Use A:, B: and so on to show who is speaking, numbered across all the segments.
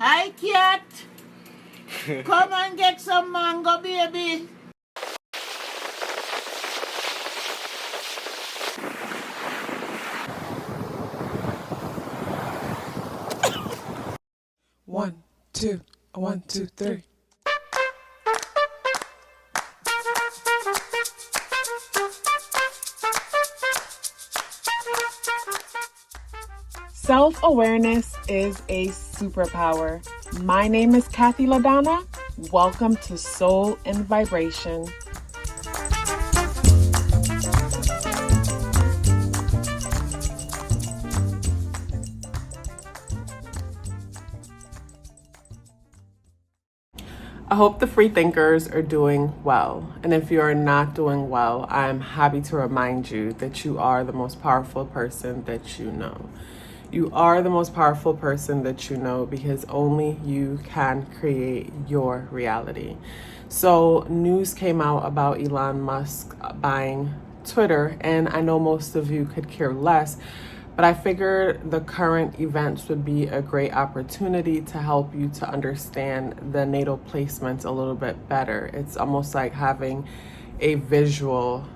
A: Hi, cat. Come and get some mango, baby.
B: One, two, 1, 2, 3. Self-awareness is a superpower. My name is KathyLaDonna. Welcome to Soul and Vibration. I hope the free thinkers are doing well. And if you are not doing well, I'm happy to remind you that you are the most powerful person that you know. You are the most powerful person that you know because only you can create your reality. So news came out about Elon Musk buying Twitter, and I know most of you could care less, but I figured the current events would be a great opportunity to help you to understand the natal placements a little bit better. It's almost like having a visual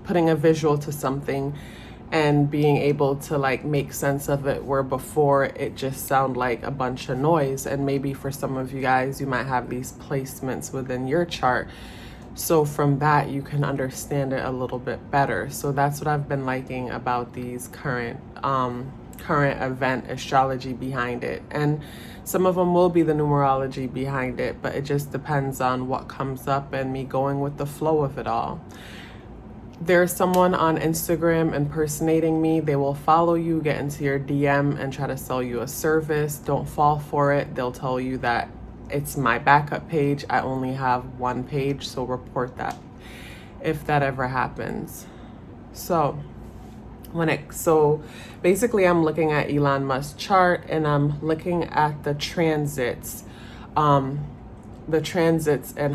B: putting a visual to something and being able to like make sense of it, where before it just sounded like a bunch of noise. And maybe for some of you guys, you might have these placements within your chart. So from that, you can understand it a little bit better. So that's what I've been liking about these current event astrology behind it. And some of them will be the numerology behind it, but it just depends on what comes up and me going with the flow of it all. There's someone on Instagram impersonating me. They will follow you, get into your DM and try to sell you a service. Don't fall for it. They'll tell you that it's my backup page. I only have one page, so report that if that ever happens. So basically I'm looking at Elon Musk's chart and I'm looking at the transits and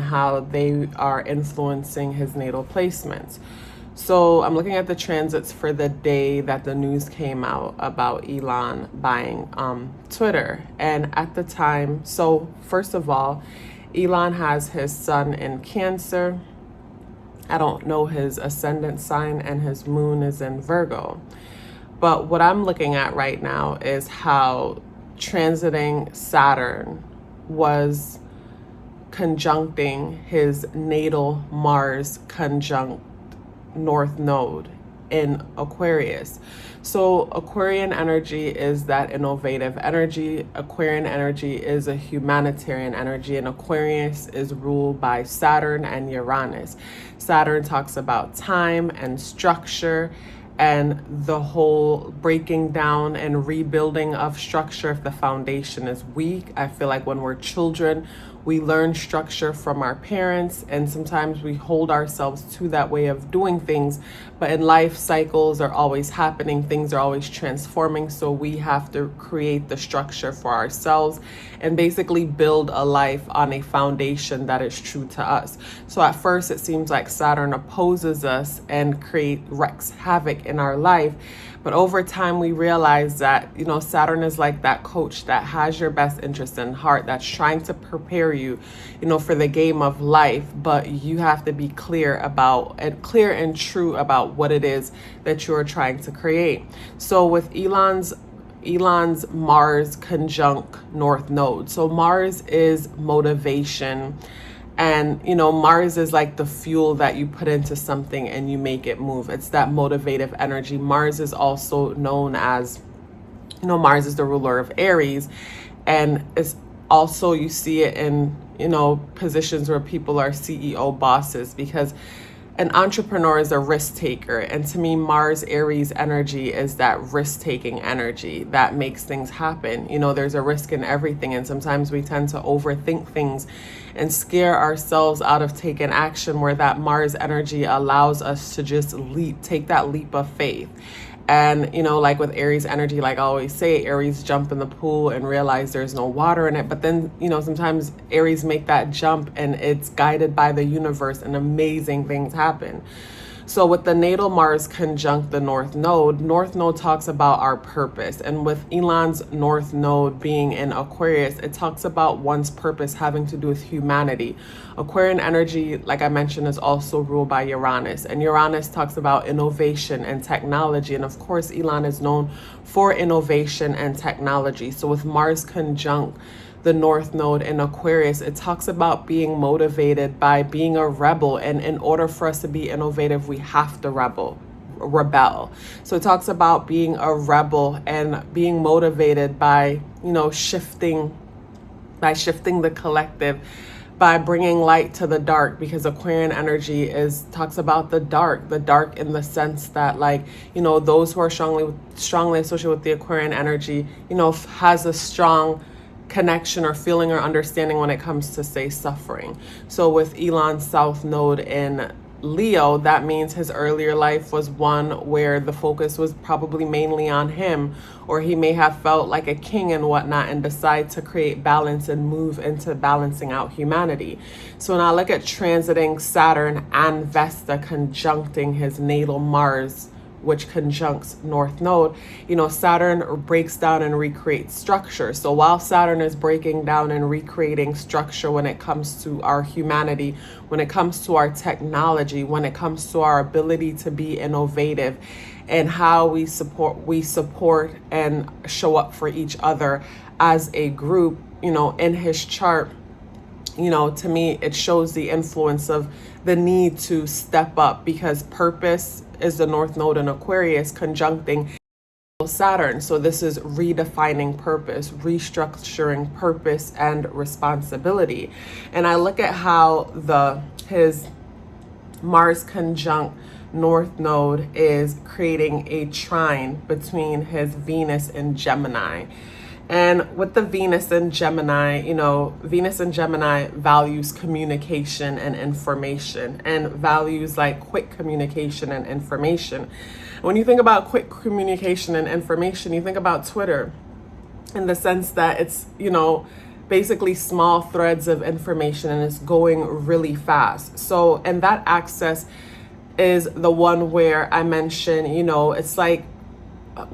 B: how they are influencing his natal placements. So I'm looking at the transits for the day that the news came out about Elon buying Twitter. And at the time, so first of all, Elon has his sun in Cancer. I don't know his ascendant sign, and his moon is in Virgo. But what I'm looking at right now is how transiting Saturn was conjuncting his natal Mars conjunct North Node in Aquarius. So Aquarian energy is that innovative energy. Aquarian energy is a humanitarian energy, and Aquarius is ruled by Saturn and Uranus. Saturn talks about time and structure and the whole breaking down and rebuilding of structure if the foundation is weak. I feel like when we're children, we learn structure from our parents, and sometimes we hold ourselves to that way of doing things. But in life, cycles are always happening, things are always transforming. So we have to create the structure for ourselves and basically build a life on a foundation that is true to us. So at first, it seems like Saturn opposes us and wreaks havoc in our life. But over time, we realize that, Saturn is like that coach that has your best interest in heart, that's trying to prepare you, for the game of life. But you have to be clear and true about what it is that you're trying to create. So with Elon's Mars conjunct North Node. So Mars is motivation. And, Mars is like the fuel that you put into something and you make it move. It's that motivative energy. Mars is also known as, Mars is the ruler of Aries. And it's also, you see it in, positions where people are CEO bosses, because an entrepreneur is a risk taker. And to me, Mars Aries energy is that risk taking energy that makes things happen. There's a risk in everything. And sometimes we tend to overthink things and scare ourselves out of taking action, where that Mars energy allows us to just take that leap of faith. And, like with Aries energy, like I always say, Aries jump in the pool and realize there's no water in it. But then, sometimes Aries make that jump and it's guided by the universe and amazing things happen. So with the natal Mars conjunct the North Node talks about our purpose. And with Elon's North Node being in Aquarius, it talks about one's purpose having to do with humanity. Aquarian energy, like I mentioned, is also ruled by Uranus. And Uranus talks about innovation and technology. And of course, Elon is known for innovation and technology. So with Mars conjunct the North Node in Aquarius, it talks about being motivated by being a rebel. And in order for us to be innovative, we have to rebel. So it talks about being a rebel and being motivated by, shifting the collective, by bringing light to the dark, because Aquarian energy talks about the dark in the sense that, those who are strongly associated with the Aquarian energy, has a strong connection or feeling or understanding when it comes to, say, suffering. So with Elon's South Node in Leo, that means his earlier life was one where the focus was probably mainly on him, or he may have felt like a king and whatnot and decide to create balance and move into balancing out humanity. So now look at transiting Saturn and Vesta conjuncting his natal Mars, which conjuncts North Node. Saturn breaks down and recreates structure. So while Saturn is breaking down and recreating structure when it comes to our humanity, when it comes to our technology, when it comes to our ability to be innovative, and how we support and show up for each other as a group, in his chart, to me, it shows the influence of the need to step up, because purpose is the North Node in Aquarius conjuncting Saturn. So this is redefining purpose, restructuring purpose and responsibility. And I look at how his Mars conjunct North Node is creating a trine between his Venus and Gemini. And with the Venus in Gemini, Venus in Gemini values communication and information, and values like quick communication and information. When you think about quick communication and information, you think about Twitter, in the sense that it's, basically small threads of information and it's going really fast. So, and that access is the one where I mentioned, it's like,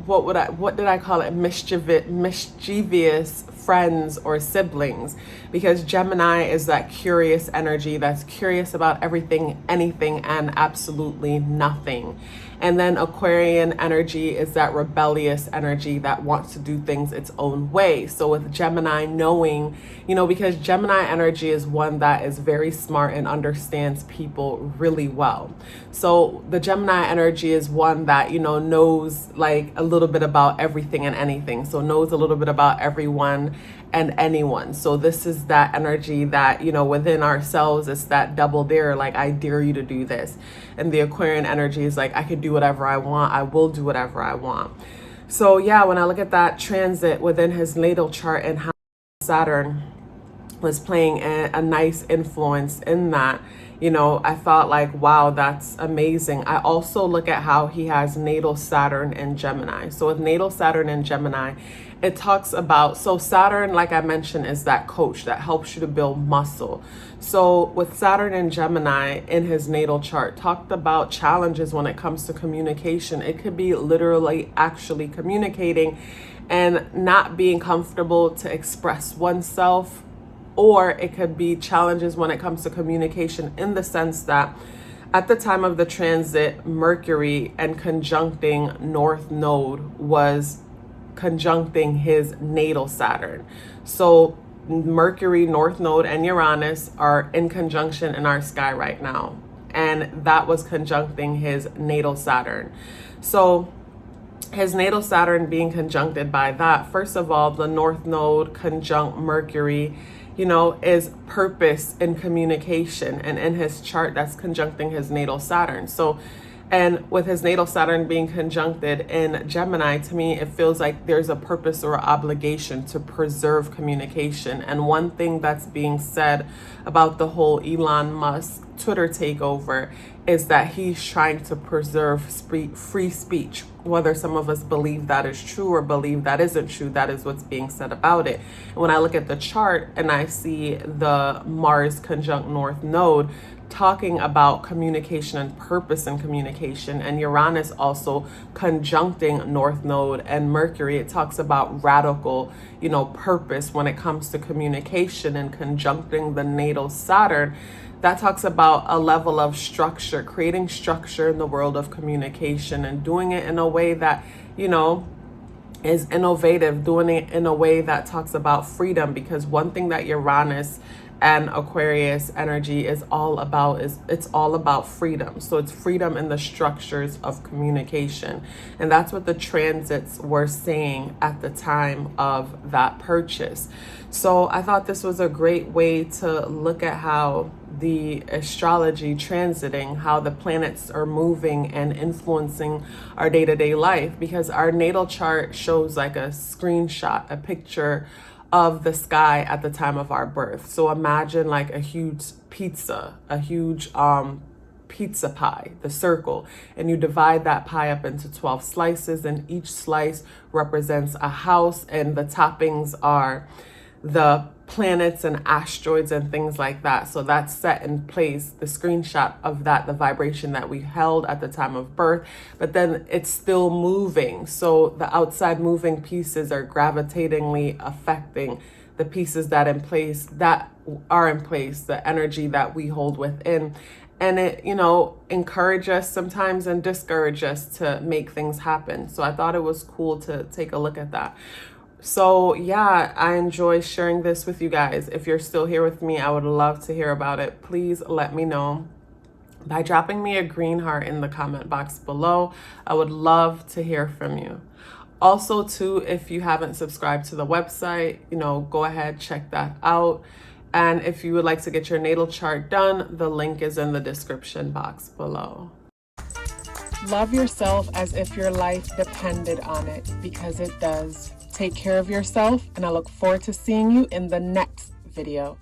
B: what did I call it? Mischievous friends or siblings, because Gemini is that curious energy that's curious about everything, anything, and absolutely nothing. And then Aquarian energy is that rebellious energy that wants to do things its own way. So with Gemini, knowing, because Gemini energy is one that is very smart and understands people really well. So the Gemini energy is one that, knows like a little bit about everything and anything. So knows a little bit about everyone and anyone. So this is that energy that, within ourselves, it's that double dare, like I dare you to do this. And the Aquarian energy is like, I could do whatever I want. I will do whatever I want. So yeah, when I look at that transit within his natal chart and how Saturn was playing a nice influence in that, I thought like, wow, that's amazing. I also look at how he has natal Saturn in Gemini. So with natal Saturn in Gemini, it talks about, so Saturn, like I mentioned, is that coach that helps you to build muscle. So with Saturn in Gemini in his natal chart, talked about challenges when it comes to communication. It could be literally actually communicating and not being comfortable to express oneself, or it could be challenges when it comes to communication in the sense that at the time of the transit, Mercury and conjuncting North Node was conjuncting his natal Saturn. So Mercury, North Node, and Uranus are in conjunction in our sky right now. And that was conjuncting his natal Saturn. So his natal Saturn being conjuncted by that, first of all, the North Node conjunct Mercury, is purpose in communication. And in his chart, that's conjuncting his natal Saturn. So, and with his natal Saturn being conjuncted in Gemini, to me, it feels like there's a purpose or obligation to preserve communication. And one thing that's being said about the whole Elon Musk Twitter takeover is that he's trying to preserve free speech. Whether some of us believe that is true or believe that isn't true, that is what's being said about it. And when I look at the chart and I see the Mars conjunct North Node, talking about communication and purpose and communication, and Uranus also conjuncting North Node and Mercury. It talks about radical, purpose when it comes to communication, and conjuncting the natal Saturn. That talks about a level of structure, creating structure in the world of communication, and doing it in a way that, is innovative, doing it in a way that talks about freedom. Because one thing that Uranus and Aquarius energy is all about it's all about freedom. So it's freedom in the structures of communication. And that's what the transits were saying at the time of that purchase. So I thought this was a great way to look at how the astrology transiting, how the planets are moving and influencing our day-to-day life, because our natal chart shows like a screenshot, a picture of the sky at the time of our birth. So imagine like a huge pizza, pizza pie, the circle, and you divide that pie up into 12 slices, and each slice represents a house, and the toppings are the planets and asteroids and things like that. So that's set in place, the screenshot of that, the vibration that we held at the time of birth, but then it's still moving. So the outside moving pieces are gravitatingly affecting the pieces that are in place, the energy that we hold within. And it, encourage us sometimes and discourage us to make things happen. So I thought it was cool to take a look at that. So yeah, I enjoy sharing this with you guys. If you're still here with me, I would love to hear about it. Please let me know by dropping me a green heart in the comment box below. I would love to hear from you. Also too, if you haven't subscribed to the website, go ahead, check that out. And if you would like to get your natal chart done, the link is in the description box below. Love yourself as if your life depended on it, because it does. Take care of yourself, and I look forward to seeing you in the next video.